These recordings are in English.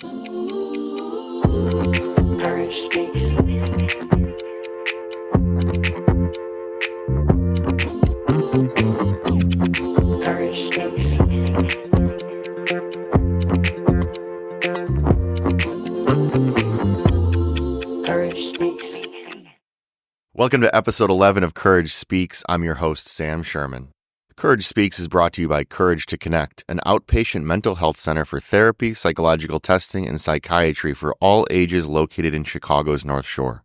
Courage speaks. Courage speaks. Courage speaks. Welcome to episode 11 of Courage Speaks. I'm your host, Sam Sherman. Courage Speaks is brought to you by Courage to Connect, an outpatient mental health center for therapy, psychological testing, and psychiatry for all ages located in Chicago's North Shore.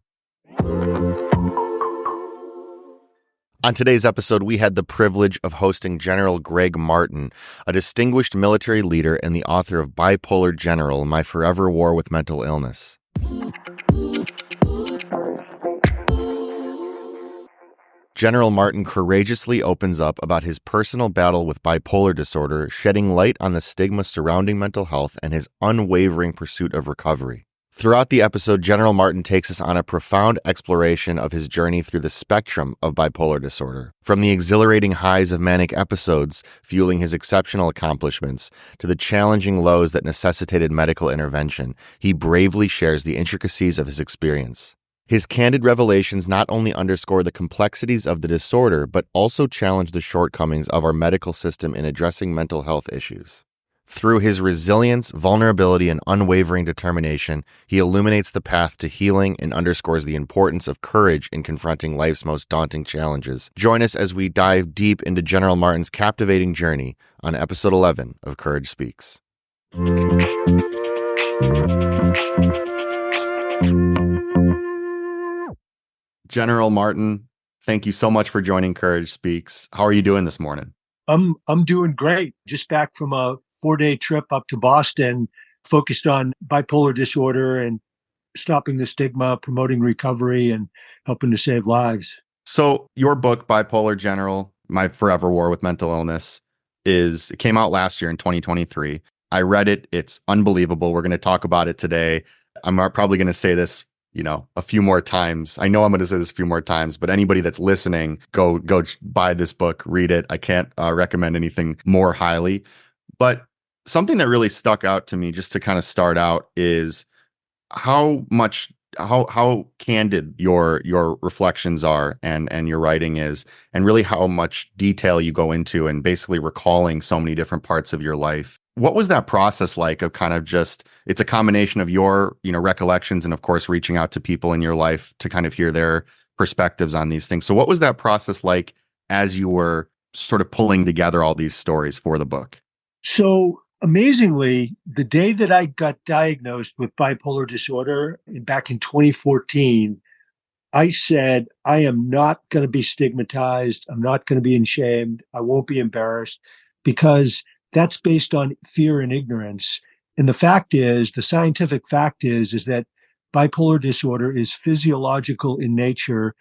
On today's episode, we had the privilege of hosting General Gregg Martin, a distinguished military leader and the author of Bipolar General, My Forever War with Mental Illness. General Martin courageously opens up about his personal battle with bipolar disorder, shedding light on the stigma surrounding mental health and his unwavering pursuit of recovery. Throughout the episode, General Martin takes us on a profound exploration of his journey through the spectrum of bipolar disorder. From the exhilarating highs of manic episodes, fueling his exceptional accomplishments, to the challenging lows that necessitated medical intervention, he bravely shares the intricacies of his experience. His candid revelations not only underscore the complexities of the disorder, but also challenge the shortcomings of our medical system in addressing mental health issues. Through his resilience, vulnerability, and unwavering determination, he illuminates the path to healing and underscores the importance of courage in confronting life's most daunting challenges. Join us as we dive deep into General Martin's captivating journey on episode 11 of Courage Speaks. General Martin, thank you so much for joining Courage Speaks. How are you doing this morning? I'm doing great. Just back from a 4-day trip up to Boston, focused on bipolar disorder and stopping the stigma, promoting recovery, and helping to save lives. So your book, Bipolar General, My Forever War with Mental Illness, it came out last year in 2023. I read it. It's unbelievable. We're going to talk about it today. I'm probably going to say this a few more times. I know I'm going to say this a few more times, but anybody that's listening, go buy this book, read it. I can't recommend anything more highly. But something that really stuck out to me, just to kind of start out, is how candid your reflections are and your writing is, and really how much detail you go into and basically recalling so many different parts of your life. What was that process like of kind of just, it's a combination of your, recollections and of course, reaching out to people in your life to kind of hear their perspectives on these things. So what was that process like as you were sort of pulling together all these stories for the book? So amazingly, the day that I got diagnosed with bipolar disorder back in 2014, I said, I am not going to be stigmatized. I'm not going to be ashamed. I won't be embarrassed, because that's based on fear and ignorance. And the scientific fact is that bipolar disorder is physiological in nature,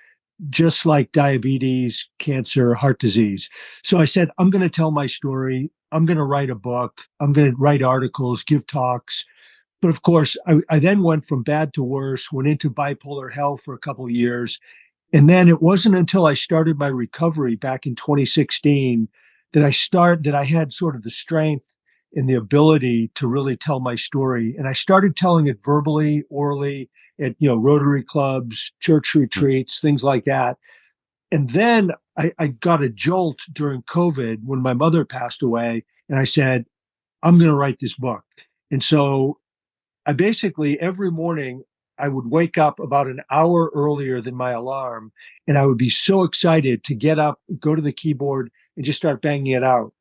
just like diabetes, cancer, heart disease. So I said, I'm going to tell my story. I'm going to write a book. I'm going to write articles, give talks. But of course, I then went from bad to worse, went into bipolar hell for a couple of years. And then it wasn't until I started my recovery back in 2016 that I had sort of the strength and the ability to really tell my story. And I started telling it verbally, orally, at Rotary clubs, church retreats, things like that. And then I got a jolt during COVID when my mother passed away, and I said, I'm going to write this book. And so I basically, every morning, I would wake up about an hour earlier than my alarm, and I would be so excited to get up, go to the keyboard, and just start banging it out.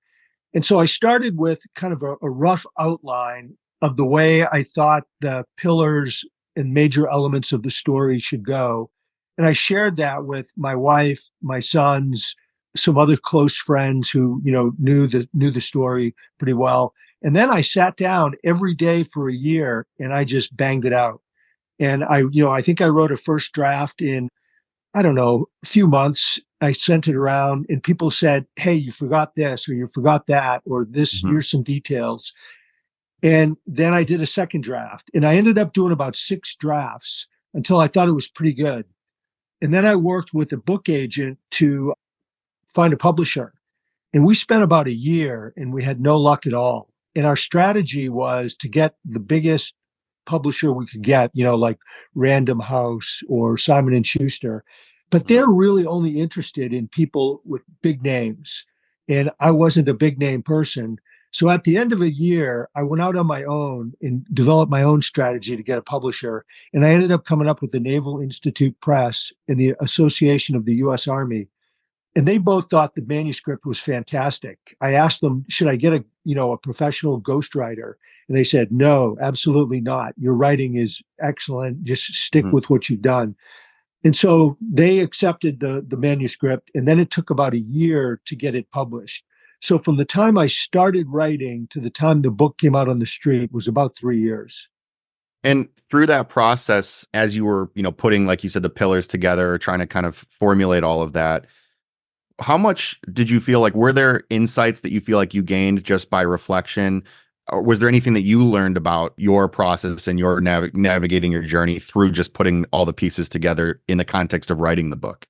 And so I started with kind of a rough outline of the way I thought the pillars and major elements of the story should go. And I shared that with my wife, my sons, some other close friends who, knew the story pretty well. And then I sat down every day for a year and I just banged it out. And I think I wrote a first draft in, a few months. I sent it around and people said, hey, you forgot this, or you forgot that, or this, here's some details. And then I did a second draft, and I ended up doing about 6 drafts until I thought it was pretty good. And then I worked with a book agent to find a publisher. And we spent about a year and we had no luck at all. And our strategy was to get the biggest publisher we could get, like Random House or Simon and Schuster. But they're really only interested in people with big names. And I wasn't a big name person. So at the end of a year, I went out on my own and developed my own strategy to get a publisher. And I ended up coming up with the Naval Institute Press and the Association of the U.S. Army. And they both thought the manuscript was fantastic. I asked them, should I get a professional ghostwriter? And they said, no, absolutely not. Your writing is excellent. Just stick with what you've done. And so they accepted the manuscript, and then it took about a year to get it published. So from the time I started writing to the time the book came out on the street was about 3 years. And through that process, as you were, putting, like you said, the pillars together, trying to kind of formulate all of that, how much did you feel like, were there insights that you feel like you gained just by reflection? Or was there anything that you learned about your process and your navigating your journey through just putting all the pieces together in the context of writing the book?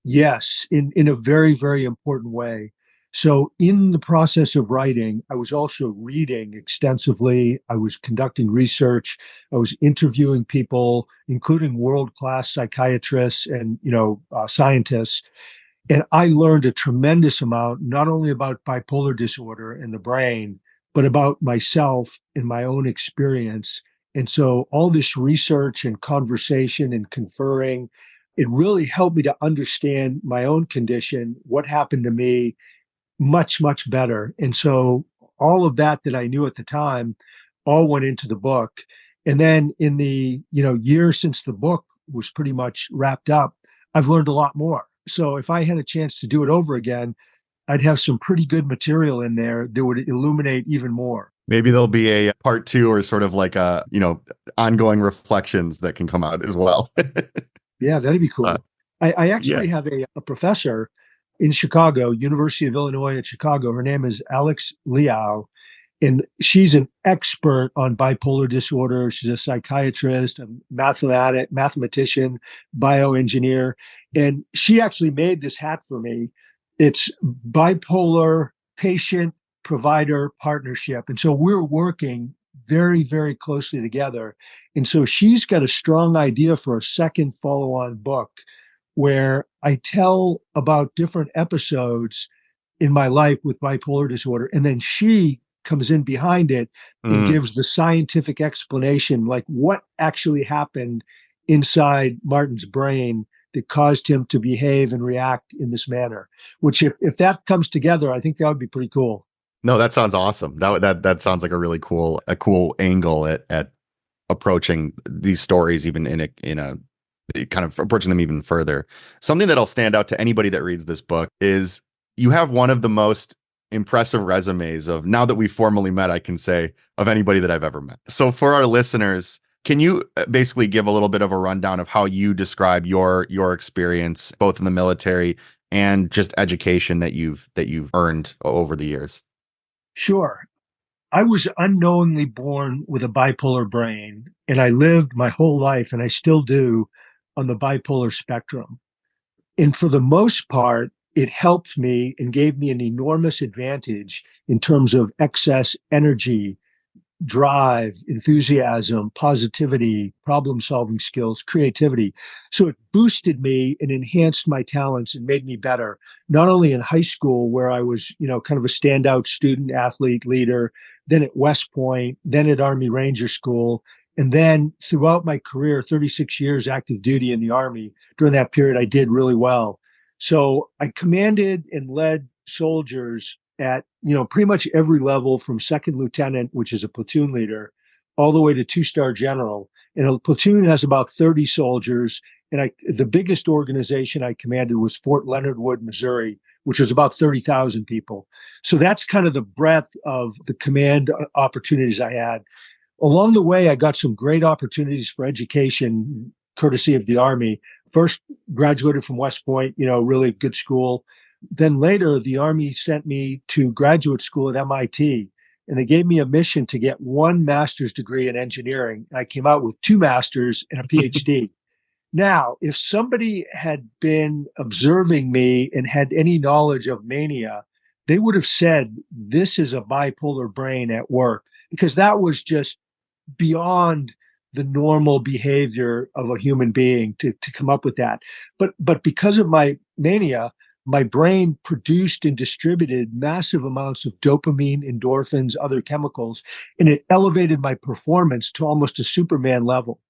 Yes, in a very, very important way. So in the process of writing, I was also reading extensively. I was conducting research. I was interviewing people, including world-class psychiatrists and, scientists. And I learned a tremendous amount, not only about bipolar disorder and the brain, but about myself and my own experience. And so all this research and conversation and conferring, it really helped me to understand my own condition, what happened to me much, much better. And so all of that I knew at the time all went into the book. And then in the, year since the book was pretty much wrapped up, I've learned a lot more. So if I had a chance to do it over again, I'd have some pretty good material in there that would illuminate even more. Maybe there'll be a part two or sort of like ongoing reflections that can come out as well. Yeah, that'd be cool. I actually have a professor in Chicago, University of Illinois at Chicago. Her name is Alex Liao, and she's an expert on bipolar disorder. She's a psychiatrist, a mathematician, bioengineer, and she actually made this hat for me. It's bipolar patient provider partnership. And so we're working very, very closely together. And so she's got a strong idea for a second follow-on book where I tell about different episodes in my life with bipolar disorder. And then she comes in behind it and gives the scientific explanation, like what actually happened inside Martin's brain that caused him to behave and react in this manner, which if that comes together, I think that would be pretty cool. No, that sounds awesome. That sounds like a really cool angle at approaching these stories, even in a kind of approaching them even further. Something that'll stand out to anybody that reads this book is you have one of the most impressive resumes of, now that we've formally met, I can say, of anybody that I've ever met. So for our listeners, can you basically give a little bit of a rundown of how you describe your experience, both in the military and just education that you've earned over the years? Sure. I was unknowingly born with a bipolar brain, and I lived my whole life, and I still do, on the bipolar spectrum. And for the most part, it helped me and gave me an enormous advantage in terms of excess energy, drive, enthusiasm, positivity, problem-solving skills, creativity. So it boosted me and enhanced my talents and made me better, not only in high school where I was, kind of a standout student, athlete, leader, then at West Point, then at Army Ranger School, and then throughout my career, 36 years active duty in the Army. During that period, I did really well. So I commanded and led soldiers at, pretty much every level from second lieutenant, which is a platoon leader, all the way to two-star general. And a platoon has about 30 soldiers. And the biggest organization I commanded was Fort Leonard Wood, Missouri, which was about 30,000 people. So that's kind of the breadth of the command opportunities I had. Along the way, I got some great opportunities for education, courtesy of the Army. First, graduated from West Point, really good school. Then later, the Army sent me to graduate school at MIT, and they gave me a mission to get one master's degree in engineering. I came out with 2 masters and a PhD. Now, if somebody had been observing me and had any knowledge of mania, they would have said, this is a bipolar brain at work, because that was just beyond the normal behavior of a human being to come up with that. But because of my mania, my brain produced and distributed massive amounts of dopamine, endorphins, other chemicals, and it elevated my performance to almost a Superman level.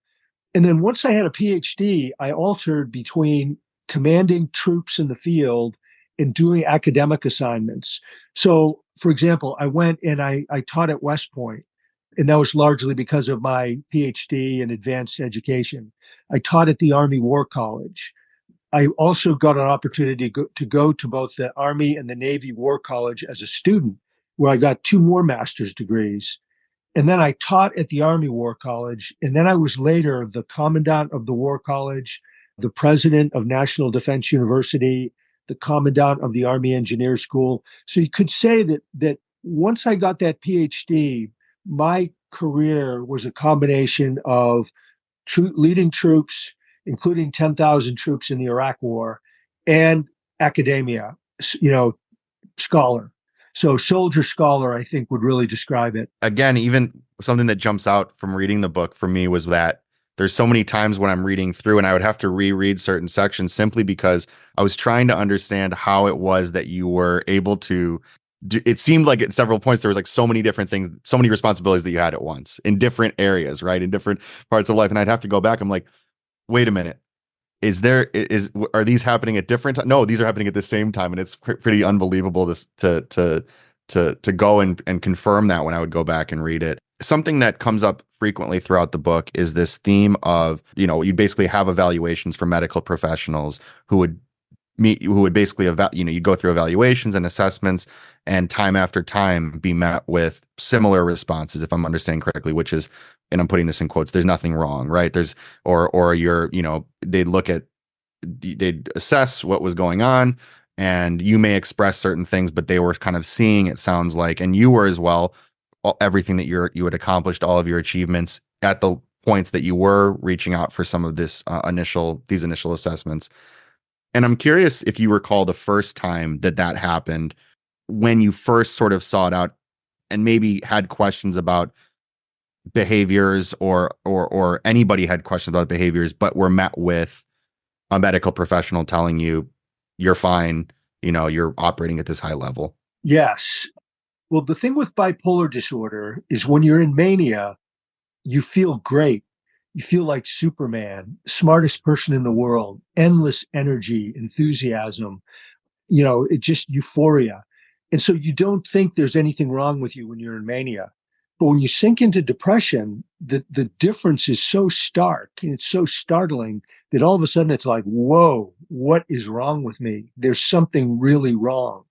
And then once I had a PhD, I altered between commanding troops in the field and doing academic assignments. So, for example, I went and I taught at West Point, and that was largely because of my PhD in advanced education. I taught at the Army War College. I also got an opportunity to go to both the Army and the Navy War College as a student, where I got two more master's degrees. And then I taught at the Army War College. And then I was later the commandant of the War College, the president of National Defense University, the commandant of the Army Engineer School. So you could say that once I got that PhD, my career was a combination of leading troops, including 10,000 troops in the Iraq War, and academia, scholar. So soldier scholar, I think, would really describe it. Again, even something that jumps out from reading the book for me was that there's so many times when I'm reading through and I would have to reread certain sections simply because I was trying to understand how it was that you were able to it seemed like at several points there was like so many different things, so many responsibilities that you had at once in different areas, right? In different parts of life. And I'd have to go back. I'm like, wait a minute. Are these happening at different times? No, these are happening at the same time. And it's pretty unbelievable to go and confirm that when I would go back and read it. Something that comes up frequently throughout the book is this theme of, you basically have evaluations for medical professionals who would basically you go through evaluations and assessments and time after time be met with similar responses, if I'm understanding correctly, which is, and I'm putting this in quotes, there's nothing wrong, right? They'd assess what was going on and you may express certain things, but they were kind of seeing, it sounds like, and you were as well, everything that you had accomplished, all of your achievements at the points that you were reaching out for some of these initial assessments. And I'm curious if you recall the first time that happened, when you first sort of sought out and maybe had questions about behaviors or anybody had questions about behaviors, but were met with a medical professional telling you you're fine, you're operating at this high level. Yes. Well, the thing with bipolar disorder is when you're in mania, you feel great. You feel like Superman, smartest person in the world, endless energy, enthusiasm, it just euphoria. And so you don't think there's anything wrong with you when you're in mania. But when you sink into depression, the difference is so stark and it's so startling that all of a sudden it's like, whoa, what is wrong with me? There's something really wrong.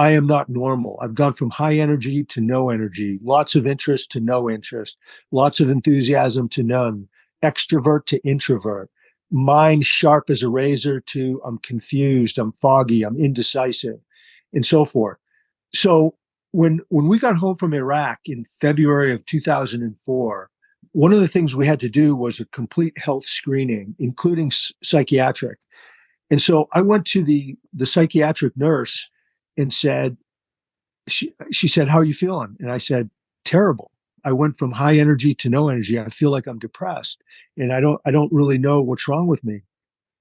I am not normal. I've gone from high energy to no energy, lots of interest to no interest, lots of enthusiasm to none, extrovert to introvert, mind sharp as a razor to I'm confused, I'm foggy, I'm indecisive, and so forth. So when we got home from Iraq in February of 2004, one of the things we had to do was a complete health screening, including psychiatric. And so I went to the psychiatric nurse and said, she said, "How are you feeling?" And I said, "Terrible. I went from high energy to no energy. I feel like I'm depressed and I don't really know what's wrong with me."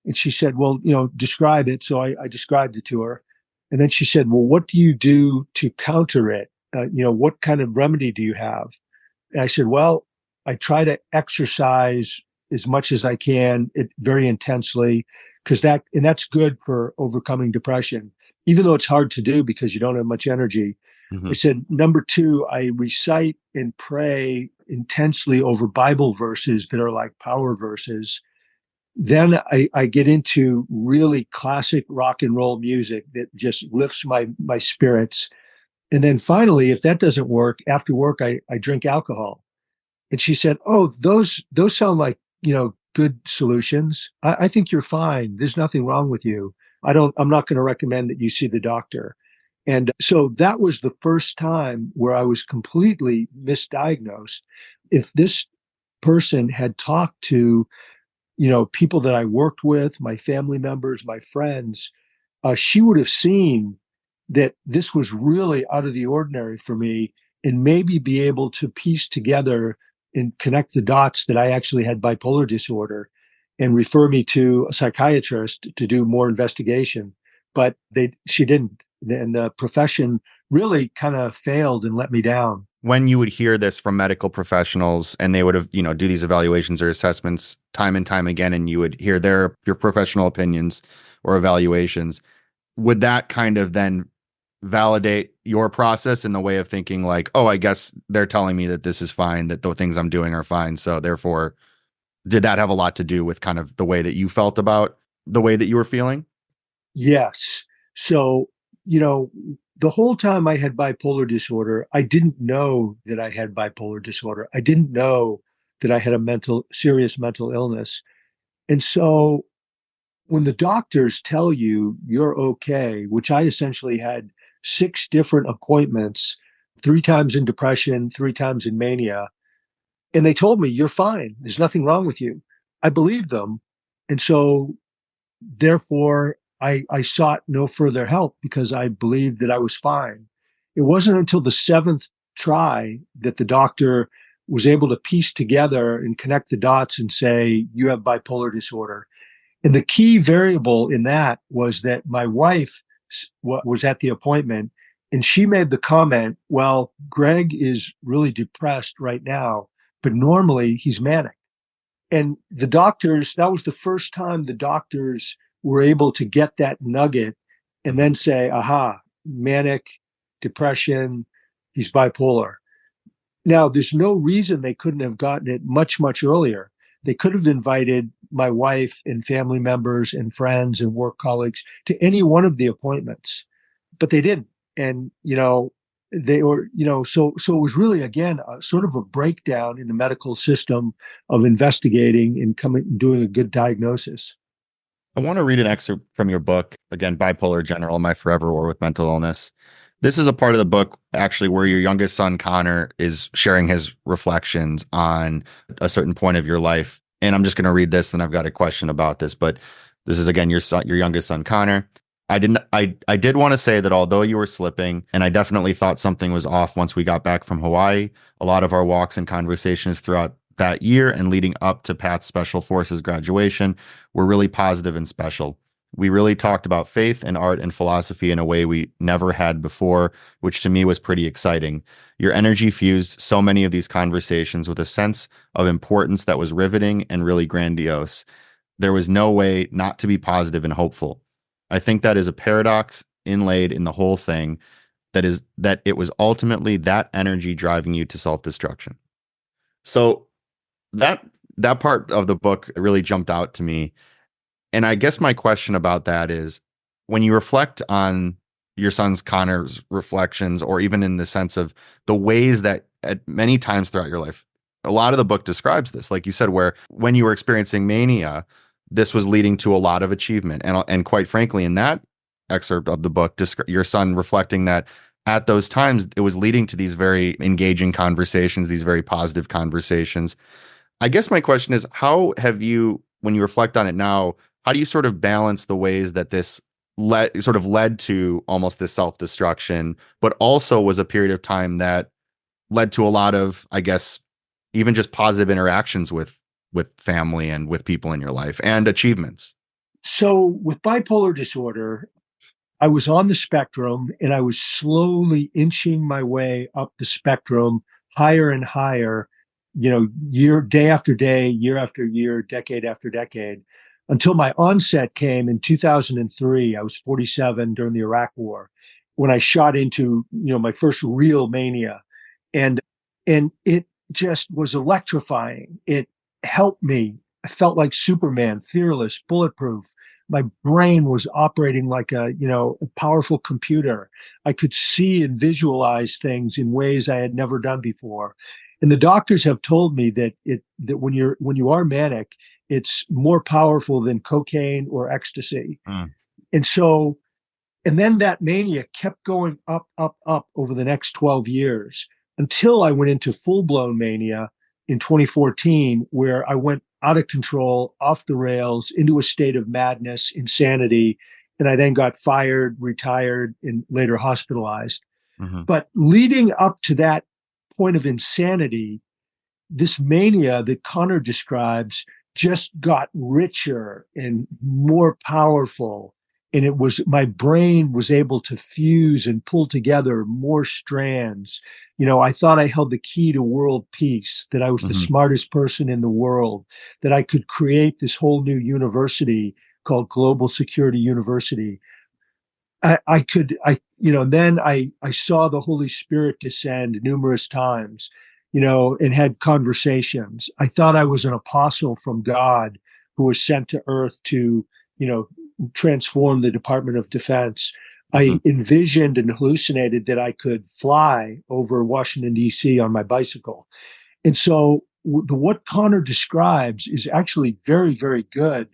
And she said, "Well, describe it." So I described it to her. And then she said, "Well, what do you do to counter it? What kind of remedy do you have?" And I said, "Well, I try to exercise as much as I can, very intensely, because that's good for overcoming depression, even though it's hard to do because you don't have much energy." Mm-hmm. I said, "Number two, I recite and pray intensely over Bible verses that are like power verses. Then I get into really classic rock and roll music that just lifts my spirits. And then finally, if that doesn't work, after work, I drink alcohol." And she said, "Oh, those sound like, good solutions. I think you're fine. There's nothing wrong with you. I'm not going to recommend that you see the doctor." And so that was the first time where I was completely misdiagnosed. If this person had talked to, people that I worked with, my family members, my friends, she would have seen that this was really out of the ordinary for me and maybe be able to piece together and connect the dots that I actually had bipolar disorder and refer me to a psychiatrist to do more investigation. But she didn't. And the profession really kind of failed and let me down. When you would hear this from medical professionals and they would have, do these evaluations or assessments time and time again, and you would hear your professional opinions or evaluations, would that kind of then validate your process in the way of thinking like, oh, I guess they're telling me that this is fine, that the things I'm doing are fine. So therefore, did that have a lot to do with kind of the way that you felt about the way that you were feeling? Yes. So, the whole time I had bipolar disorder, I didn't know that I had bipolar disorder. I didn't know that I had a serious mental illness. And so when the doctors tell you you're okay, which I essentially had 6 different appointments, 3 times in depression, 3 times in mania, and they told me you're fine. There's nothing wrong with you. I believed them. And so therefore, I sought no further help because I believed that I was fine. It wasn't until the 7th try that the doctor was able to piece together and connect the dots and say, you have bipolar disorder. And the key variable in that was that my wife was at the appointment and she made the comment, well, Gregg is really depressed right now, but normally he's manic. And the doctors, that was the first time the doctors were able to get that nugget and then say, aha, manic, depression, he's bipolar. Now, there's no reason they couldn't have gotten it much, much earlier. They could have invited my wife and family members and friends and work colleagues to any one of the appointments, but they didn't. And, they were, so it was really, again, a sort of a breakdown in the medical system of investigating and doing a good diagnosis. I want to read an excerpt from your book, again, Bipolar General, My Forever War with Mental Illness. This is a part of the book, actually, where your youngest son, Connor, is sharing his reflections on a certain point of your life. And I'm just going to read this, and I've got a question about this. But this is, again, your youngest son, Connor. I did want to say that although you were slipping, and I definitely thought something was off once we got back from Hawaii, a lot of our walks and conversations throughout that year and leading up to Pat's Special Forces graduation were really positive and special. We really talked about faith and art and philosophy in a way we never had before, which to me was pretty exciting. Your energy fused so many of these conversations with a sense of importance that was riveting and really grandiose. There was no way not to be positive and hopeful. I think that is a paradox inlaid in the whole thing, that it was ultimately that energy driving you to self-destruction. So that part of the book really jumped out to me. And I guess my question about that is, when you reflect on your son's Connor's reflections, or even in the sense of the ways that at many times throughout your life, a lot of the book describes this, like you said, where when you were experiencing mania, this was leading to a lot of achievement. And quite frankly, in that excerpt of the book, your son reflecting that at those times, it was leading to these very engaging conversations, these very positive conversations. I guess my question is, how have you, when you reflect on it now, how do you sort of balance the ways that this led to almost this self-destruction, but also was a period of time that led to a lot of, I guess, even just positive interactions with family and with people in your life and achievements? So with bipolar disorder, I was on the spectrum and I was slowly inching my way up the spectrum higher and higher, day after day, year after year, decade after decade, until my onset came in 2003. I was 47 during the Iraq War when I shot into, my first real mania. And it just was electrifying. It helped me. I felt like Superman, fearless, bulletproof. My brain was operating like a powerful computer. I could see and visualize things in ways I had never done before. And the doctors have told me that when you are manic, it's more powerful than cocaine or ecstasy. Mm. And then that mania kept going up, up, up over the next 12 years until I went into full-blown mania in 2014, where I went out of control, off the rails, into a state of madness, insanity. And I then got fired, retired, and later hospitalized. Mm-hmm. But leading up to that point of insanity, this mania that Connor describes just got richer and more powerful. And it was, my brain was able to fuse and pull together more strands. I thought I held the key to world peace, that I was the Hmm. smartest person in the world, that I could create this whole new university called Global Security University. Then I saw the Holy Spirit descend numerous times, and had conversations. I thought I was an apostle from God who was sent to earth to, you know, transform the Department of Defense. Hmm. I envisioned and hallucinated that I could fly over Washington, D.C. on my bicycle. And so what Connor describes is actually very, very good,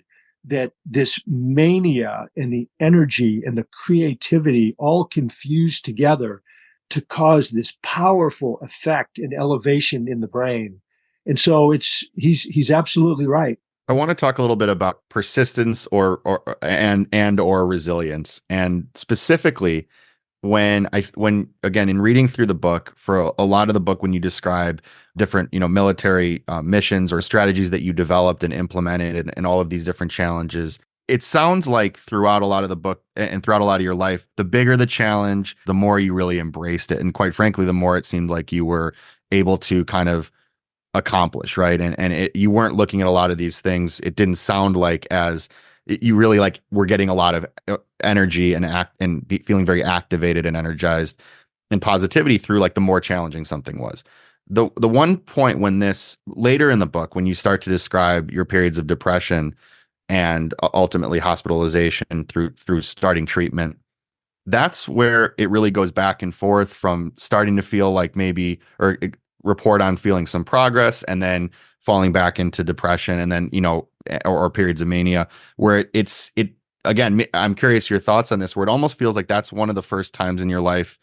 that this mania and the energy and the creativity all confused together to cause this powerful effect and elevation in the brain. And so he's absolutely right. I want to talk a little bit about persistence or resilience, and specifically when again in reading through the book, for a lot of the book, when you describe different military missions or strategies that you developed and implemented, and all of these different challenges, it sounds like throughout a lot of the book and throughout a lot of your life, the bigger the challenge, the more you really embraced it, and quite frankly, the more it seemed like you were able to kind of accomplish, right? You weren't looking at a lot of these things. It didn't sound like you really like were getting a lot of energy and feeling very activated and energized and positivity through like the more challenging something was. The one point when this later in the book, when you start to describe your periods of depression and ultimately hospitalization through starting treatment, that's where it really goes back and forth from starting to feel like maybe or report on feeling some progress and then falling back into depression, and then or periods of mania where it again. I'm curious your thoughts on this, where it almost feels like that's one of the first times in your life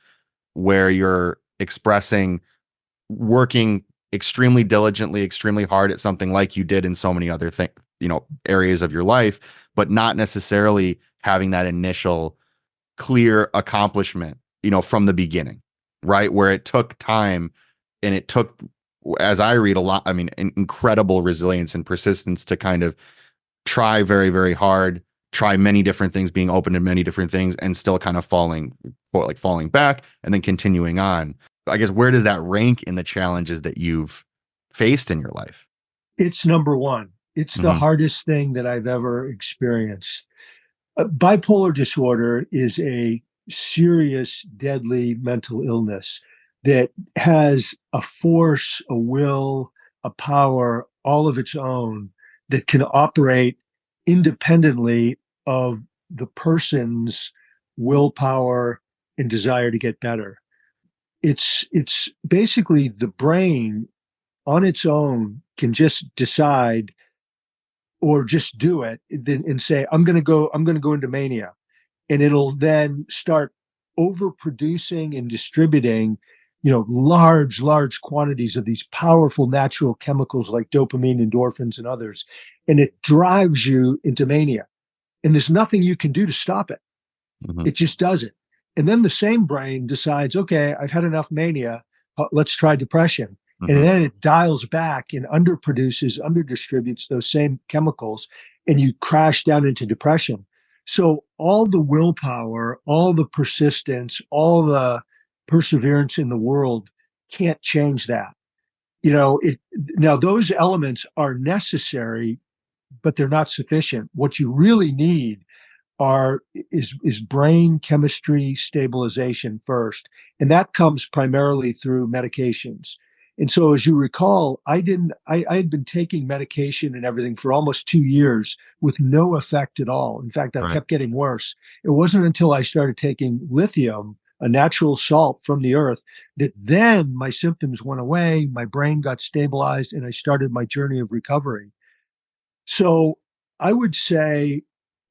where you're expressing working extremely diligently, extremely hard at something like you did in so many other areas of your life, but not necessarily having that initial clear accomplishment, from the beginning, right? Where it took time, and it took, as I read a lot, I mean, incredible resilience and persistence to kind of try very, very hard, try many different things, being open to many different things, and still kind of falling back and then continuing on. I guess, where does that rank in the challenges that you've faced in your life? It's number one. It's the Hmm. hardest thing that I've ever experienced. Bipolar disorder is a serious, deadly mental illness that has a force, a will, a power all of its own that can operate independently of the person's willpower and desire to get better. It's basically the brain on its own can just decide or just do it and say, I'm going to go into mania. And it'll then start overproducing and distributing, large quantities of these powerful natural chemicals like dopamine, endorphins, and others. And it drives you into mania. And there's nothing you can do to stop it. Hmm. It just does it. And then the same brain decides, okay, I've had enough mania. Let's try depression. And Hmm. then it dials back and underdistributes those same chemicals, and you crash down into depression. So all the willpower, all the persistence, all the perseverance in the world can't change that. Now those elements are necessary, but they're not sufficient. What you really need is brain chemistry stabilization first, and that comes primarily through medications. And so, as you recall, I had been taking medication and everything for almost 2 years with no effect at all. In fact, I Right. kept getting worse. It wasn't until I started taking lithium, a natural salt from the earth, that then my symptoms went away, my brain got stabilized, and I started my journey of recovery. So I would say,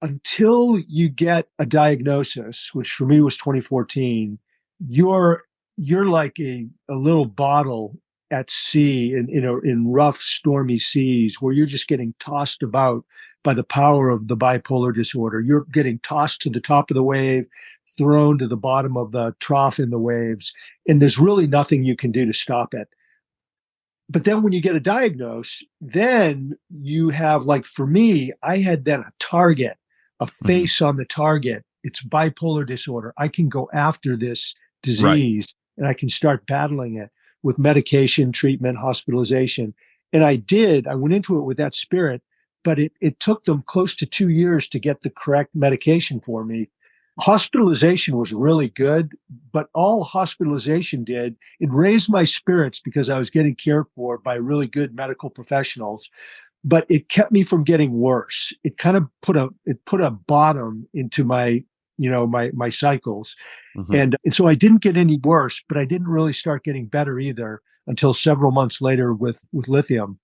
until you get a diagnosis, which for me was 2014, you're you're like a little bottle at sea in rough, stormy seas where you're just getting tossed about by the power of the bipolar disorder. You're getting tossed to the top of the wave, thrown to the bottom of the trough in the waves, and there's really nothing you can do to stop it. But then when you get a diagnose, then you have, like, for me, I had then a target, a Hmm. face on the target. It's bipolar disorder. I can go after this Right. disease and I can start battling it with medication, treatment, hospitalization. And I did. I went into it with that spirit, but it took them close to 2 years to get the correct medication for me. Hospitalization was really good, but all hospitalization did, it raised my spirits because I was getting cared for by really good medical professionals, but it kept me from getting worse. It kind of put a bottom into my, my cycles. Hmm. And so I didn't get any worse, but I didn't really start getting better either until several months later with lithium.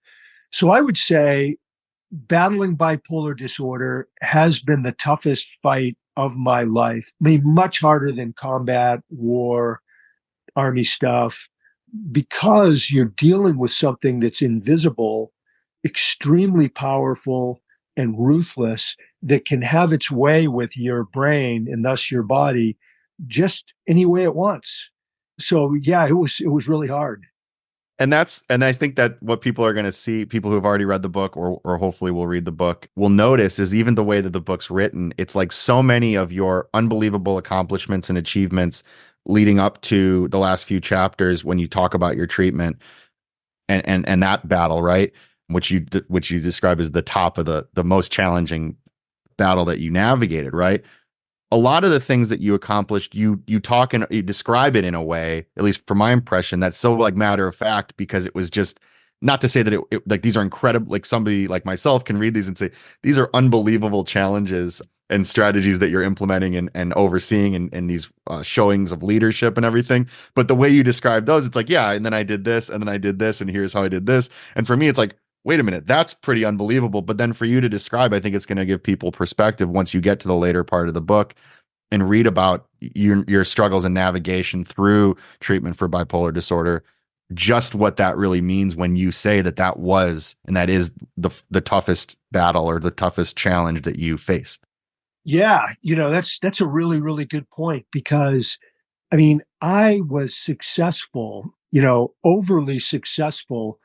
So I would say battling bipolar disorder has been the toughest fight of my life. I mean, much harder than combat, war, army stuff, because you're dealing with something that's invisible, extremely powerful, and ruthless, that can have its way with your brain and thus your body just any way it wants. So yeah, it was really hard. And I think that what people are going to see, people who have already read the book or hopefully will read the book, will notice is even the way that the book's written. It's like so many of your unbelievable accomplishments and achievements leading up to the last few chapters when you talk about your treatment and that battle, right? Which you describe as the top of the most challenging battle that you navigated, right? A lot of the things that you accomplished, you talk and you describe it in a way, at least from my impression, that's so like matter of fact, because it was just, not to say that it like these are incredible, like somebody like myself can read these and say these are unbelievable challenges and strategies that you're implementing and overseeing in these showings of leadership and everything. But the way you describe those, it's like, yeah, and then I did this, and then I did this, and here's how I did this. And for me, it's like, wait a minute, that's pretty unbelievable. But then for you to describe, I think it's going to give people perspective once you get to the later part of the book and read about your struggles and navigation through treatment for bipolar disorder, just what that really means when you say that that was and that is the toughest battle or the toughest challenge that you faced. Yeah, that's a really, really good point, because I mean, I was successful, overly successful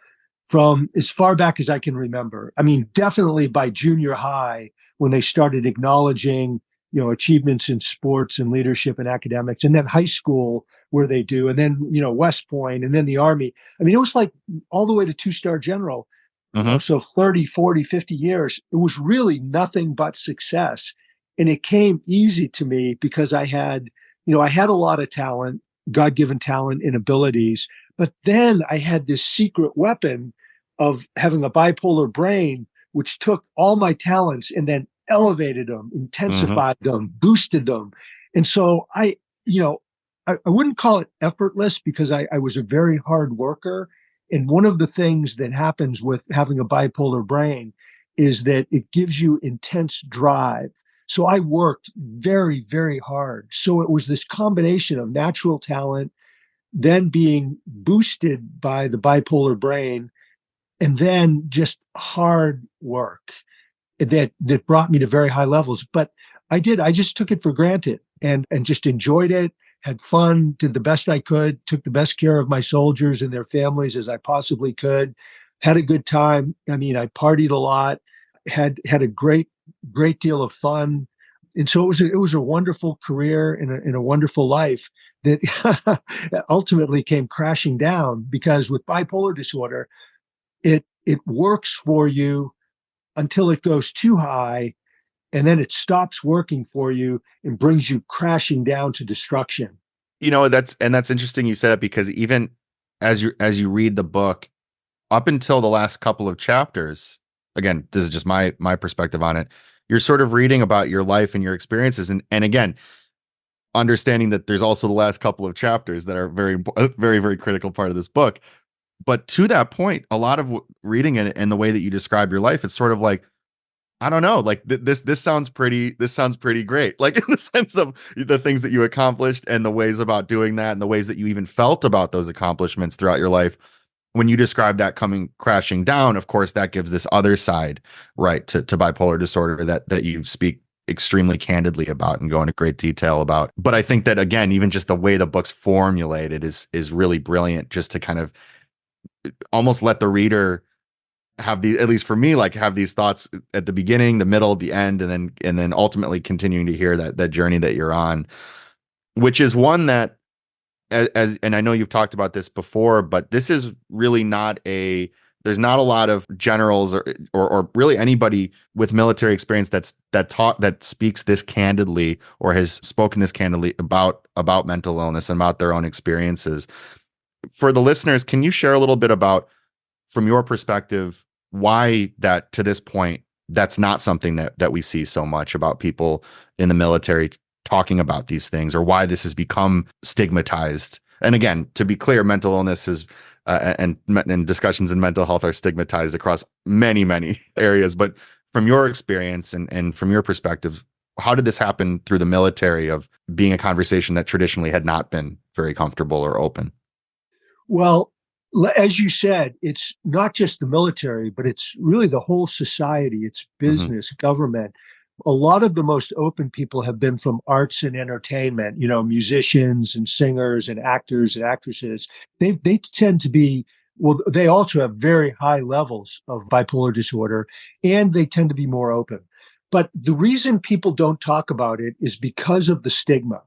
from as far back as I can remember. I mean, definitely by junior high, when they started acknowledging, achievements in sports and leadership and academics, and then high school where they do, and then, West Point, and then the Army. I mean, it was like all the way to two-star general, Mm-hmm. so 30, 40, 50 years. It was really nothing but success. And it came easy to me because I had a lot of talent, God given talent and abilities. But then I had this secret weapon of having a bipolar brain, which took all my talents and then elevated them, Mm-hmm. intensified them, boosted them. And so I wouldn't call it effortless, because I was a very hard worker. And one of the things that happens with having a bipolar brain is that it gives you intense drive. So I worked very, very hard. So it was this combination of natural talent, then being boosted by the bipolar brain, and then just hard work that brought me to very high levels. But I just took it for granted and just enjoyed it, had fun, did the best I could, took the best care of my soldiers and their families as I possibly could, had a good time. I mean, I partied a lot, had a great deal of fun. And so it was a wonderful career and a wonderful life that ultimately came crashing down, because with bipolar disorder, it works for you until it goes too high, and then it stops working for you and brings you crashing down to destruction. That's interesting you said it, because even as you read the book, up until the last couple of chapters, again, this is just my perspective on it. You're sort of reading about your life and your experiences, and again, understanding that there's also the last couple of chapters that are very, very critical part of this book. But to that point, a lot of reading it and the way that you describe your life, it's sort of like, I don't know, like this sounds pretty great, like in the sense of the things that you accomplished and the ways about doing that and the ways that you even felt about those accomplishments throughout your life. When you describe that coming crashing down, of course, that gives this other side, right, to bipolar disorder that you speak extremely candidly about and go into great detail about. But I think that, again, even just the way the book's formulated is really brilliant, just to kind of almost let the reader have at least for me, like have these thoughts at the beginning, the middle, the end, and then ultimately continuing to hear that journey that you're on, which is one that and I know you've talked about this before, but this is really not there's not a lot of generals or really anybody with military experience that speaks this candidly or has spoken this candidly about mental illness and about their own experiences. For the listeners, can you share a little bit about, from your perspective, why that to this point that's not something that we see so much about people in the military talking about these things, or why this has become stigmatized? And again, to be clear, mental illness is and discussions in mental health are stigmatized across many areas. But from your experience and from your perspective, how did this happen through the military, of being a conversation that traditionally had not been very comfortable or open? Well, as you said, it's not just the military, but it's really the whole society. It's business, government. A lot of the most open people have been from arts and entertainment, musicians and singers and actors and actresses. They tend to be, well, they also have very high levels of bipolar disorder, and they tend to be more open. But the reason people don't talk about it is because of the stigma.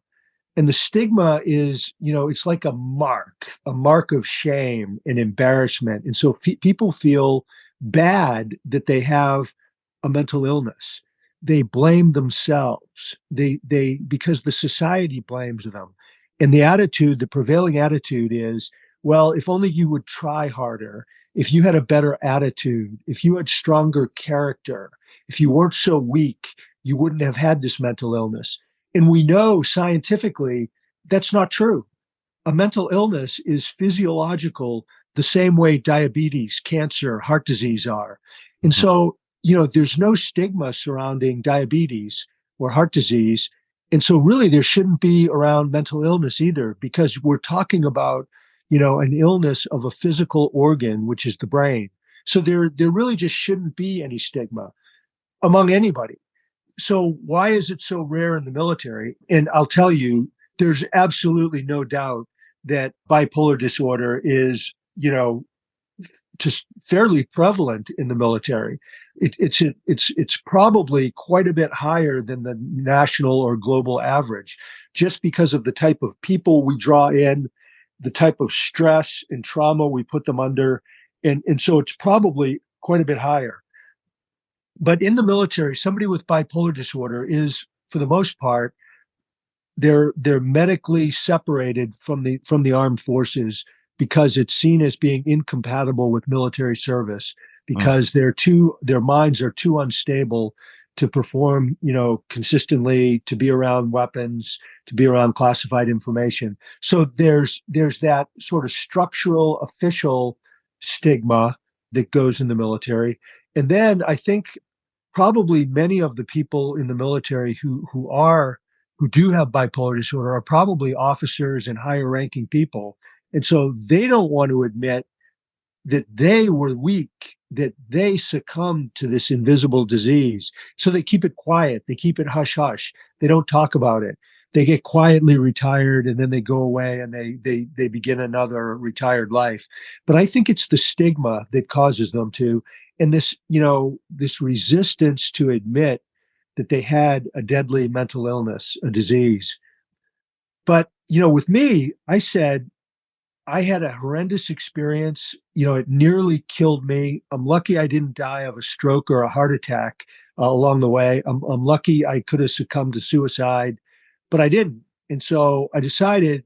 And the stigma is, it's like a mark of shame and embarrassment. And so people feel bad that they have a mental illness. They blame themselves. Because the society blames them. And the prevailing attitude is, well, if only you would try harder, if you had a better attitude, if you had stronger character, if you weren't so weak, you wouldn't have had this mental illness. And we know scientifically that's not true. A mental illness is physiological the same way diabetes, cancer, heart disease are. And so, there's no stigma surrounding diabetes or heart disease. And so really there shouldn't be around mental illness either, because we're talking about, an illness of a physical organ, which is the brain. So there really just shouldn't be any stigma among anybody. So why is it so rare in the military? And I'll tell you, there's absolutely no doubt that bipolar disorder is, just fairly prevalent in the military. It's probably quite a bit higher than the national or global average, just because of the type of people we draw in, the type of stress and trauma we put them under. And so it's probably quite a bit higher. But in the military, somebody with bipolar disorder is, for the most part, they're medically separated from the armed forces, because it's seen as being incompatible with military service, because their minds are too unstable to perform, consistently, to be around weapons, to be around classified information. So there's that sort of structural, official stigma that goes in the military. And then I think probably many of the people in the military who do have bipolar disorder are probably officers and higher ranking people. And so they don't want to admit that they were weak, that they succumbed to this invisible disease. So they keep it quiet. They keep it hush hush. They don't talk about it. They get quietly retired, and then they go away and they begin another retired life. But I think it's the stigma that causes them to, and this resistance to admit that they had a deadly mental illness, a disease. But, with me, I said, I had a horrendous experience. It nearly killed me. I'm lucky I didn't die of a stroke or a heart attack along the way. I'm lucky I could have succumbed to suicide, but I didn't. And so I decided,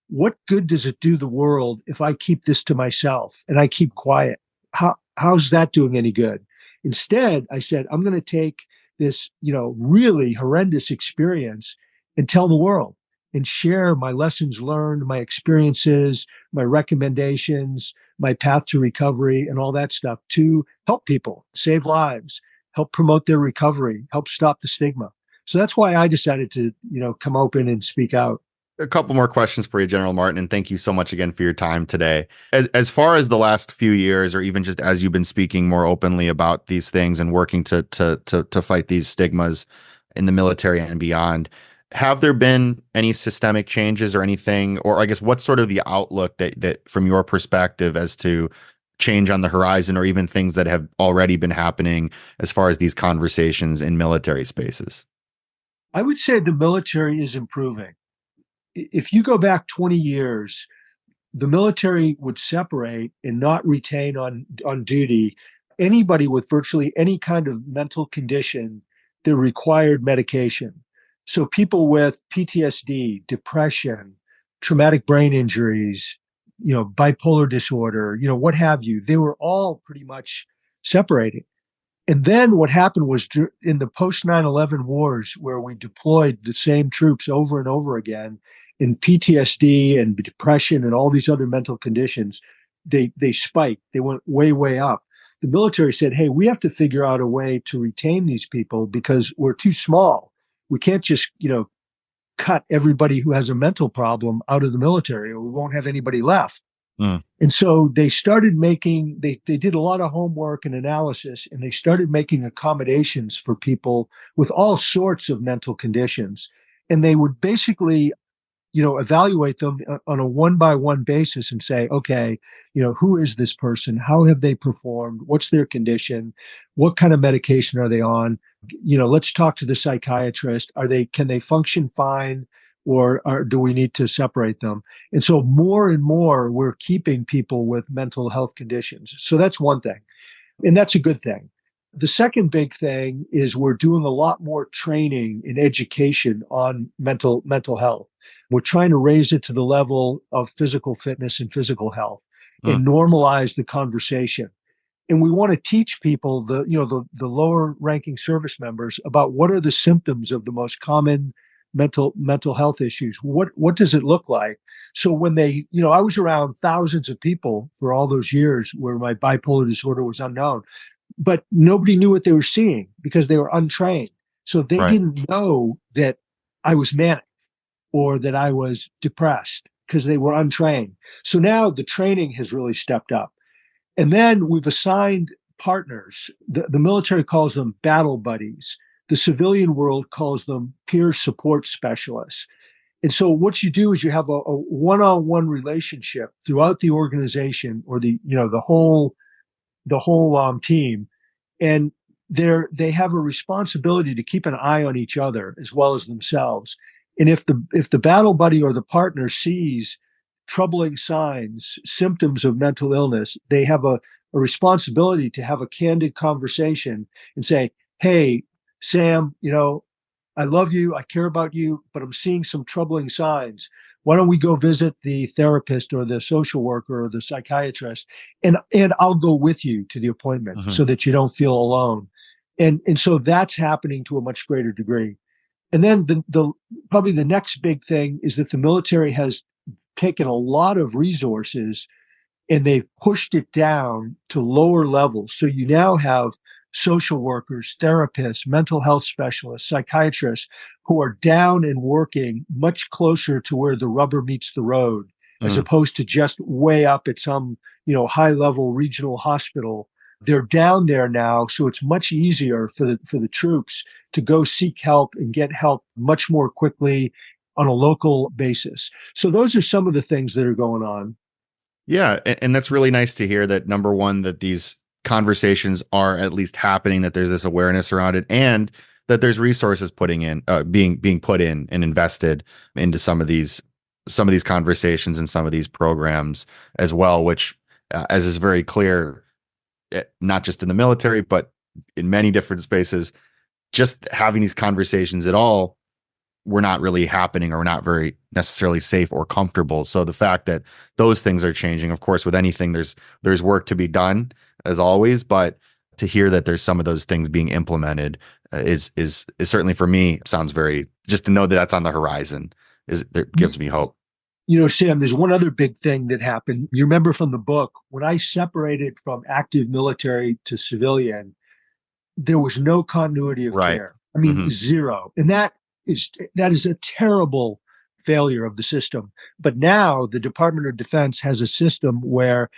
what good does it do the world if I keep this to myself and I keep quiet? How's that doing any good? Instead, I said, I'm going to take this, really horrendous experience and tell the world and share my lessons learned, my experiences, my recommendations, my path to recovery, and all that stuff to help people, save lives, help promote their recovery, help stop the stigma. So that's why I decided to, come open and speak out. A couple more questions for you, General Martin, and thank you so much again for your time today. As far as the last few years, or even just as you've been speaking more openly about these things and working to fight these stigmas in the military and beyond, have there been any systemic changes or anything, or I guess what's sort of the outlook that from your perspective as to change on the horizon, or even things that have already been happening as far as these conversations in military spaces? I would say the military is improving. If you go back 20 years, the military would separate and not retain on duty anybody with virtually any kind of mental condition that required medication. So people with PTSD, depression, traumatic brain injuries, bipolar disorder, what have you, they were all pretty much separated. And then what happened was in the post 9/11 wars, where we deployed the same troops over and over again in PTSD and depression and all these other mental conditions, they spiked. They went way, way up. The military said, hey, we have to figure out a way to retain these people because we're too small. We can't just, cut everybody who has a mental problem out of the military, or we won't have anybody left. Mm. And so they started making, they did a lot of homework and analysis, and they started making accommodations for people with all sorts of mental conditions. And they would basically, evaluate them on a one-by-one basis and say, okay, who is this person? How have they performed? What's their condition? What kind of medication are they on? Let's talk to the psychiatrist. Can they function fine? Or do we need to separate them? And so more and more, we're keeping people with mental health conditions. So that's one thing. And that's a good thing. The second big thing is we're doing a lot more training and education on mental health. We're trying to raise it to the level of physical fitness and physical health and normalize the conversation. And we want to teach people, the lower ranking service members, about what are the symptoms of the most common mental health issues. What does it look like? So when I was around thousands of people for all those years where my bipolar disorder was unknown, but nobody knew what they were seeing because they were untrained. So they didn't know that I was manic or that I was depressed because they were untrained. So now the training has really stepped up. And then we've assigned partners. The military calls them battle buddies. The civilian world calls them peer support specialists. And so what you do is you have a one-on-one relationship throughout the organization, or the whole team, and they have a responsibility to keep an eye on each other as well as themselves. And if the battle buddy or the partner sees troubling signs, symptoms of mental illness, they have a responsibility to have a candid conversation and say, hey, Sam, I love you, I care about you, but I'm seeing some troubling signs. Why don't we go visit the therapist or the social worker or the psychiatrist, and I'll go with you to the appointment so that you don't feel alone. And so that's happening to a much greater degree. And then the probably the next big thing is that the military has taken a lot of resources and they've pushed it down to lower levels. So you now have social workers, therapists, mental health specialists, psychiatrists who are down and working much closer to where the rubber meets the road, as opposed to just way up at some, high level regional hospital. They're down there now. So it's much easier for the troops to go seek help and get help much more quickly on a local basis. So those are some of the things that are going on. Yeah. And that's really nice to hear that, number one, that these conversations are at least happening, that there's this awareness around it, and that there's resources being put in and invested into some of these conversations and some of these programs as well, which, as is very clear, not just in the military, but in many different spaces, just having these conversations at all were not really happening, or not very necessarily safe or comfortable. So the fact that those things are changing, of course, with anything, there's work to be done as always, but to hear that there's some of those things being implemented is certainly, for me, sounds very, just to know that that's on the horizon gives me hope. Sam, there's one other big thing that happened. You remember from the book, when I separated from active military to civilian, there was no continuity of care. I mean, zero. And that is a terrible failure of the system. But now the Department of Defense has a system where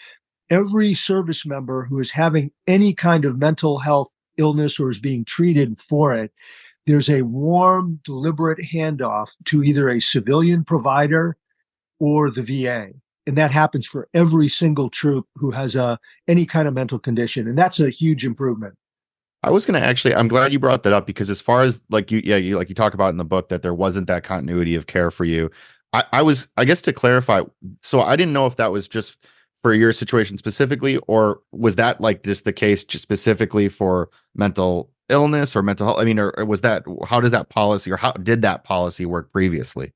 every service member who is having any kind of mental health illness or is being treated for it, there's a warm, deliberate handoff to either a civilian provider or the VA. And that happens for every single troop who has any kind of mental condition. And that's a huge improvement. I was going to actually, I'm glad you brought that up because as far as like like you talk about in the book that there wasn't that continuity of care for you. I guess to clarify, so I didn't know if that was just for your situation specifically, or was that like just the case just specifically for mental illness or mental health? I mean, or was that, how does that policy or how did that policy work previously?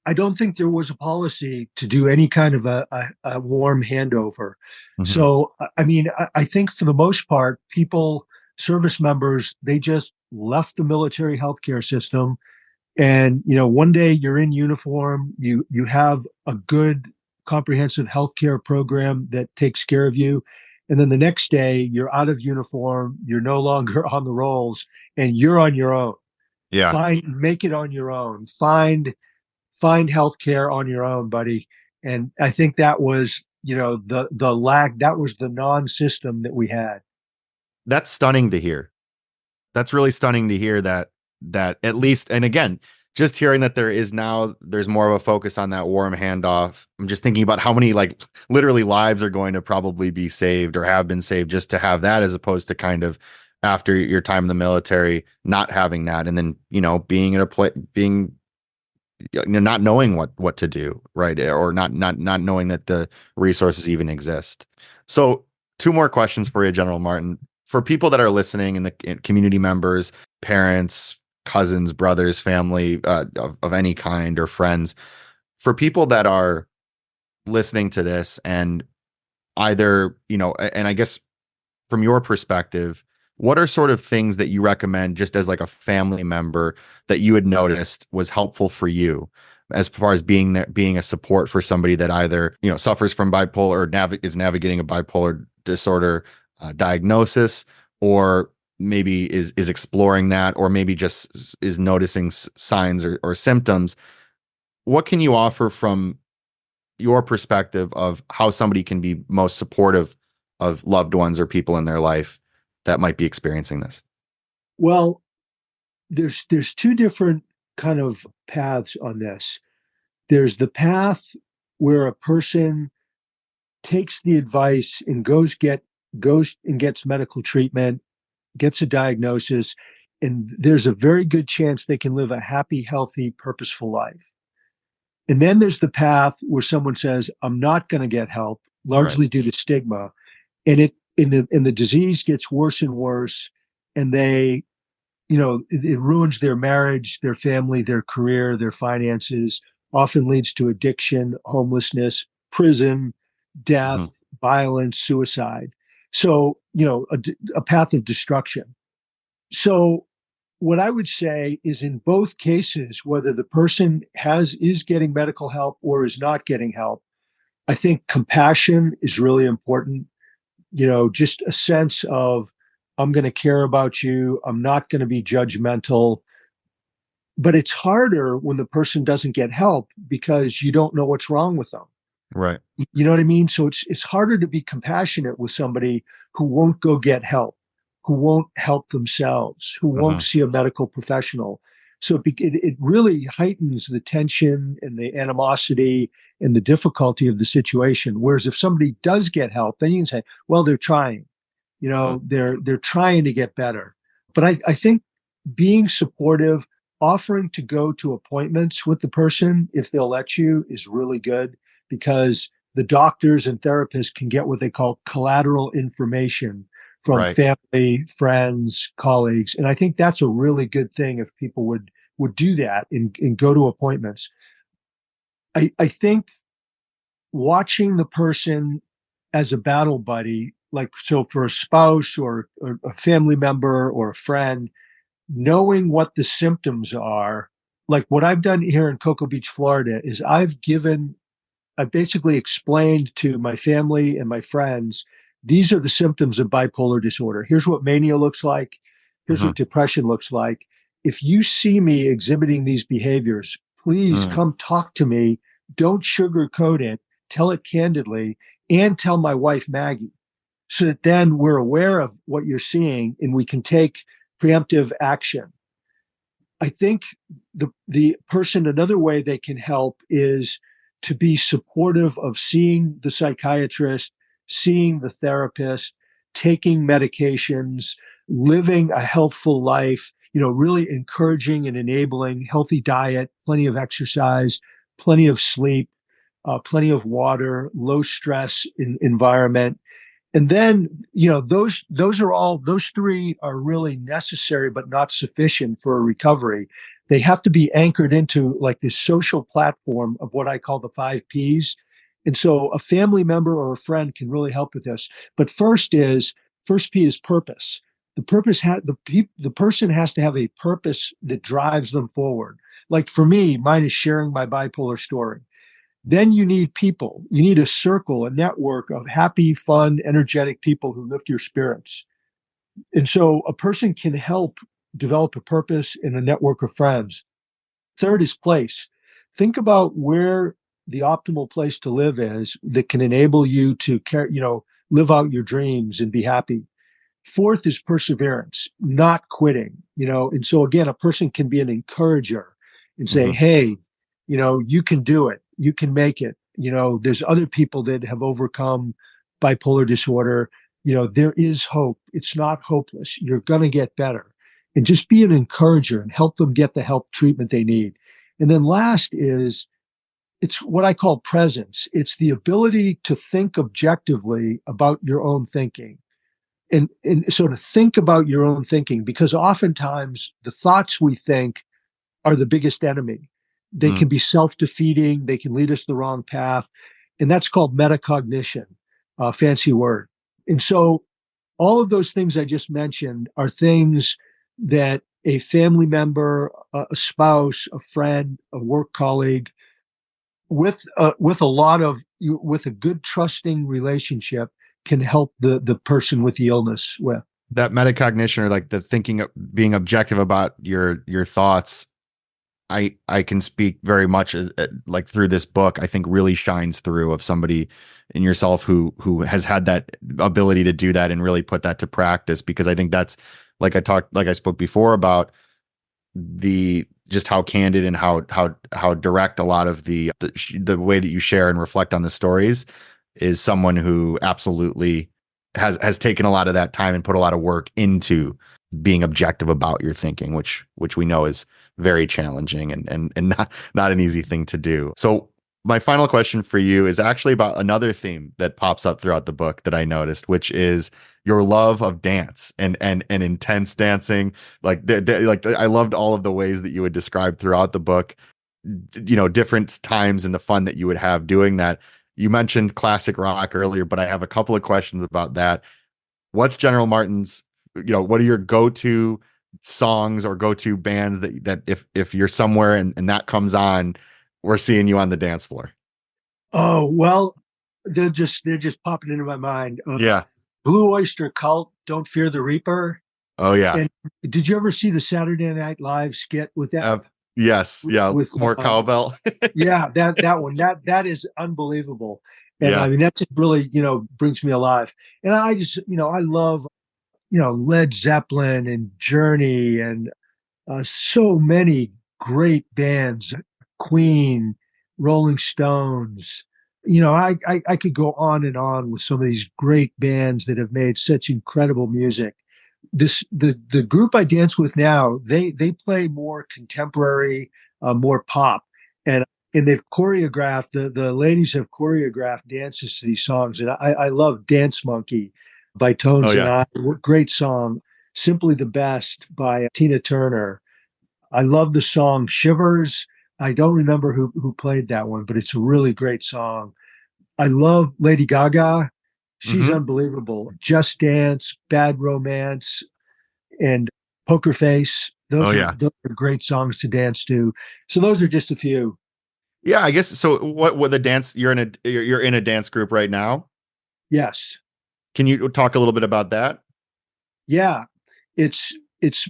I don't think there was a policy to do any kind of a warm handover. Hmm. So, I mean, I think for the most part, people, service members, they just left the military healthcare system. And, one day you're in uniform, you have a good comprehensive healthcare program that takes care of you. And then the next day you're out of uniform, you're no longer on the rolls, and you're on your own. Yeah. Make it on your own. Find healthcare on your own, buddy. And I think that was, the lack, that was the non-system that we had. That's stunning to hear. That's really stunning to hear that at least, and again, just hearing that there's more of a focus on that warm handoff. I'm just thinking about how many like literally lives are going to probably be saved or have been saved just to have that, as opposed to kind of after your time in the military not having that, and then being in a place, being not knowing what to do, right, or not knowing that the resources even exist. So two more questions for you, General Martin. For people that are listening and the community members, parents, cousins, brothers, family of any kind, or friends, for people that are listening to this and either, and I guess from your perspective, what are sort of things that you recommend just as like a family member that you had noticed was helpful for you as far as being there, being a support for somebody that either, suffers from bipolar or is navigating a bipolar disorder diagnosis, or maybe is exploring that, or maybe just is noticing signs or symptoms? What can you offer from your perspective of how somebody can be most supportive of loved ones or people in their life that might be experiencing this? Well, there's two different kind of paths on this. There's the path where a person takes the advice and goes and gets medical treatment, gets a diagnosis, and there's a very good chance they can live a happy, healthy, purposeful life. And then there's the path where someone says, I'm not going to get help, Right. largely due to stigma. And the disease gets worse and worse. And it ruins their marriage, their family, their career, their finances, often leads to addiction, homelessness, prison, Hmm. death, violence, suicide. So, a path of destruction. So, what I would say is in both cases, whether the person is getting medical help or is not getting help, I think compassion is really important. Just a sense of, I'm going to care about you. I'm not going to be judgmental. But it's harder when the person doesn't get help because you don't know what's wrong with them. Right. You know what I mean? So it's harder to be compassionate with somebody who won't go get help, who won't help themselves, who Hmm. won't see a medical professional. So it really heightens the tension and the animosity and the difficulty of the situation. Whereas if somebody does get help, then you can say, well, they're trying. Hmm. They're trying to get better. But I think being supportive, offering to go to appointments with the person if they'll let you is really good, because the doctors and therapists can get what they call collateral information from Right. family, friends, colleagues. And I think that's a really good thing if people would do that and go to appointments. I think watching the person as a battle buddy, like, so for a spouse or a family member or a friend, knowing what the symptoms are, like what I've done here in Cocoa Beach, Florida, is I've basically explained to my family and my friends, these are the symptoms of bipolar disorder. Here's what mania looks like. Here's Hmm. what depression looks like. If you see me exhibiting these behaviors, please Mm. come talk to me. Don't sugarcoat it. Tell it candidly, and tell my wife, Maggie, so that then we're aware of what you're seeing and we can take preemptive action. I think the person, another way they can help is to be supportive of seeing the psychiatrist, seeing the therapist, taking medications, living a healthful life, really encouraging and enabling healthy diet, plenty of exercise, plenty of sleep, plenty of water, low stress environment. And then, those three are really necessary, but not sufficient for a recovery. They have to be anchored into like this social platform of what I call the 5 Ps. And so a family member or a friend can really help with this. But first P is purpose. The person has to have a purpose that drives them forward. Like for me, mine is sharing my bipolar story. Then you need people. You need a circle, a network of happy, fun, energetic people who lift your spirits. And so a person can help develop a purpose in a network of friends. Third is place. Think about where the optimal place to live is that can enable you to live out your dreams and be happy. Fourth is perseverance, not quitting, and so again, a person can be an encourager and say, hey, you can do it. You can make it. There's other people that have overcome bipolar disorder. There is hope. It's not hopeless. You're going to get better. And just be an encourager and help them get the help treatment they need. And then last is, it's what I call presence. It's the ability to think objectively about your own thinking. And so to think about your own thinking, because oftentimes the thoughts we think are the biggest enemy. They can be self-defeating. They can lead us the wrong path. And that's called metacognition, a fancy word. And so all of those things I just mentioned are things that a family member, a spouse, a friend, a work colleague, with a good trusting relationship can help the person with the illness with. That metacognition, or like the thinking of being objective about your thoughts, I can speak very much like through this book, I think really shines through of somebody in yourself who has had that ability to do that and really put that to practice. Because I think that's like I spoke before about just how candid and how direct a lot of the way that you share and reflect on the stories is someone who absolutely has taken a lot of that time and put a lot of work into being objective about your thinking, which we know is very challenging and not an easy thing to do. So my final question for you is actually about another theme that pops up throughout the book that I noticed, which is your love of dance and intense dancing. Like I loved all of the ways that you would describe throughout the book, different times and the fun that you would have doing that. You mentioned classic rock earlier, but I have a couple of questions about that. What's General Martin's, what are your go-to songs or go-to bands that if you're somewhere and that comes on, we're seeing you on the dance floor? Oh, well, they're just popping into my mind. Yeah. Blue Oyster Cult, Don't Fear the Reaper. Oh yeah. And did you ever see the Saturday Night Live skit with that? Yes. Yeah. With more cowbell. Yeah, that one. That is unbelievable. And Yeah. I mean, that just really, brings me alive. And I just, I love, Led Zeppelin and Journey and so many great bands, Queen, Rolling Stones. I could go on and on with some of these great bands that have made such incredible music. The group I dance with now, they play more contemporary, more pop, and they've choreographed the ladies have choreographed dances to these songs, and I love Dance Monkey by Tones Oh and yeah. I. Great song. Simply the Best by Tina Turner. I love the song Shivers. I don't remember who played that one, but it's a really great song. I love Lady Gaga. She's unbelievable. Just Dance, Bad Romance, and Poker Face. Oh Those are yeah. great songs to dance to. So those are just a few. Yeah, I guess so. What the dance you're in a dance group right now? Yes. Can you talk a little bit about that? Yeah. It's it's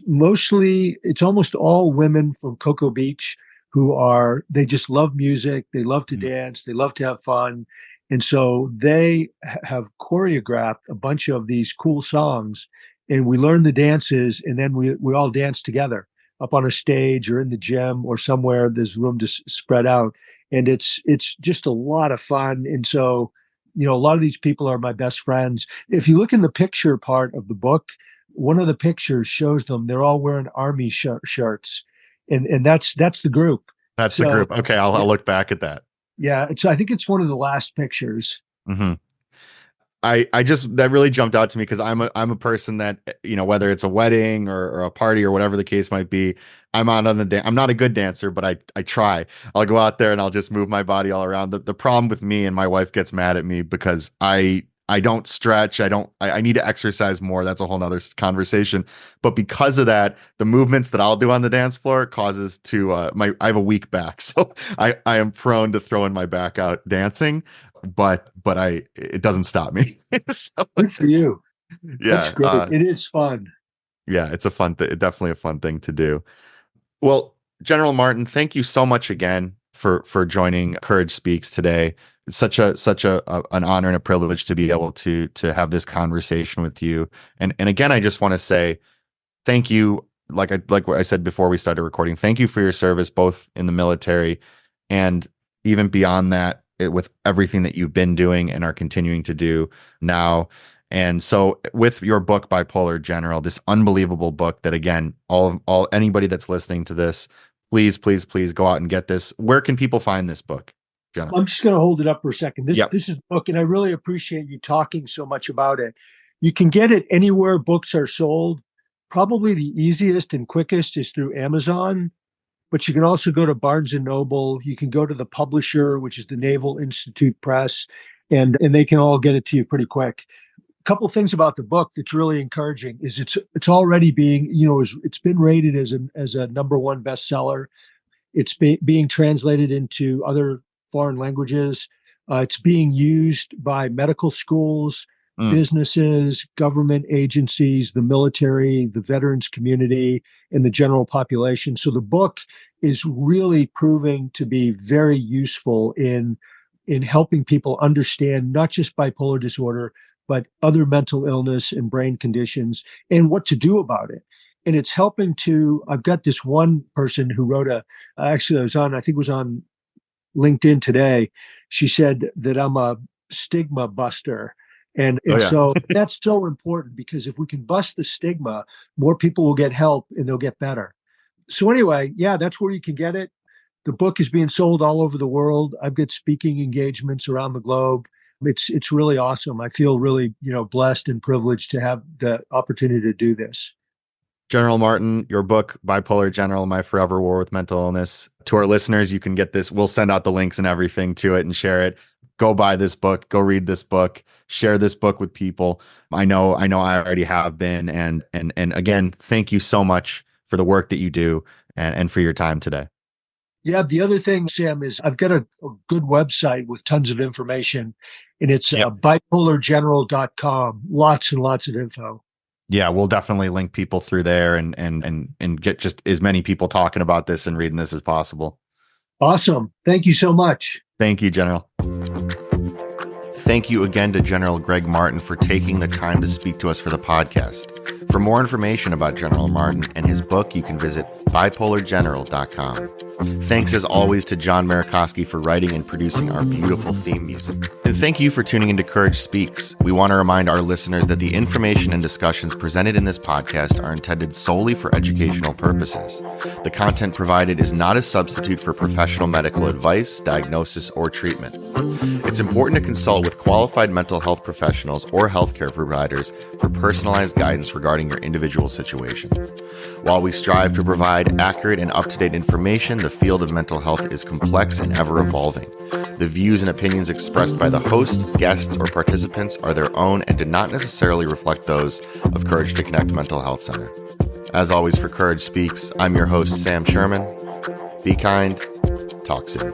almost all women from Cocoa Beach they just love music. They love to dance. They love to have fun. And so they have choreographed a bunch of these cool songs, and we learn the dances, and then we all dance together. up on a stage or in the gym or somewhere there's room to spread out. And it's just a lot of fun. And so, a lot of these people are my best friends. If you look in the picture part of the book, one of the pictures shows them, they're all wearing army shirts. And that's the group. That's the group. Okay, I'll look back at that. Yeah, I think it's one of the last pictures. Mm-hmm. I just, that really jumped out to me because I'm a person that, whether it's a wedding or a party or whatever the case might be, I'm out on the dance. I'm not a good dancer, but I try. I'll go out there and I'll just move my body all around. The problem with me, and my wife gets mad at me because I don't stretch. I need to exercise more. That's a whole nother conversation. But because of that, the movements that I'll do on the dance floor causes I have a weak back. So I am prone to throwing my back out dancing, but it doesn't stop me. So, good for you. Yeah. That's great. It is fun. Yeah, it's a fun definitely a fun thing to do. Well, General Martin, thank you so much again for joining Courage Speaks today. It's such an honor and a privilege to be able to have this conversation with you. And again, I just want to say thank you. Like what I said before we started recording, thank you for your service, both in the military and even beyond that, with everything that you've been doing and are continuing to do now. And so with your book, Bipolar General, this unbelievable book that, again, all anybody that's listening to this, please go out and get this. Where can people find this book, Jenna? I'm just going to hold it up for a second. This is a book, and I really appreciate you talking so much about it. You can get it anywhere books are sold. Probably the easiest and quickest is through Amazon, but you can also go to Barnes & Noble. You can go to the publisher, which is the Naval Institute Press, and they can all get it to you pretty quick. A couple of things about the book that's really encouraging is it's already being, it's been rated as a #1 bestseller. It's being translated into other foreign languages. It's being used by medical schools, businesses, government agencies, the military, the veterans community, and the general population. So the book is really proving to be very useful in helping people understand not just bipolar disorder, but other mental illness and brain conditions and what to do about it. And it's helping I've got this one person who wrote I think it was on LinkedIn today. She said that I'm a stigma buster. And so that's so important, because if we can bust the stigma, more people will get help and they'll get better. So anyway, that's where you can get it. The book is being sold all over the world. I've got speaking engagements around the globe. It's really awesome. I feel really, blessed and privileged to have the opportunity to do this. General Martin, your book, Bipolar General, My Forever War with Mental Illness. To our listeners, you can get this. We'll send out the links and everything to it and share it. Go buy this book, go read this book, share this book with people. I know I already have been. And again, thank you so much for the work that you do and for your time today. Yeah, the other thing, Sam, is I've got a good website with tons of information, and it's bipolargeneral.com. Lots and lots of info. Yeah, we'll definitely link people through there and get just as many people talking about this and reading this as possible. Awesome. Thank you so much. Thank you, General. Thank you again to General Gregg Martin for taking the time to speak to us for the podcast. For more information about General Martin and his book, you can visit bipolargeneral.com. Thanks as always to John Marikoski for writing and producing our beautiful theme music. And thank you for tuning into Courage Speaks. We want to remind our listeners that the information and discussions presented in this podcast are intended solely for educational purposes. The content provided is not a substitute for professional medical advice, diagnosis, or treatment. It's important to consult with qualified mental health professionals or healthcare providers for personalized guidance regarding your individual situation. While we strive to provide accurate and up-to-date information, the field of mental health is complex and ever-evolving. The views and opinions expressed by the host, guests, or participants are their own and do not necessarily reflect those of Courage to Connect Mental Health Center. As always, for Courage Speaks, I'm your host, Sam Sherman. Be kind. Talk soon.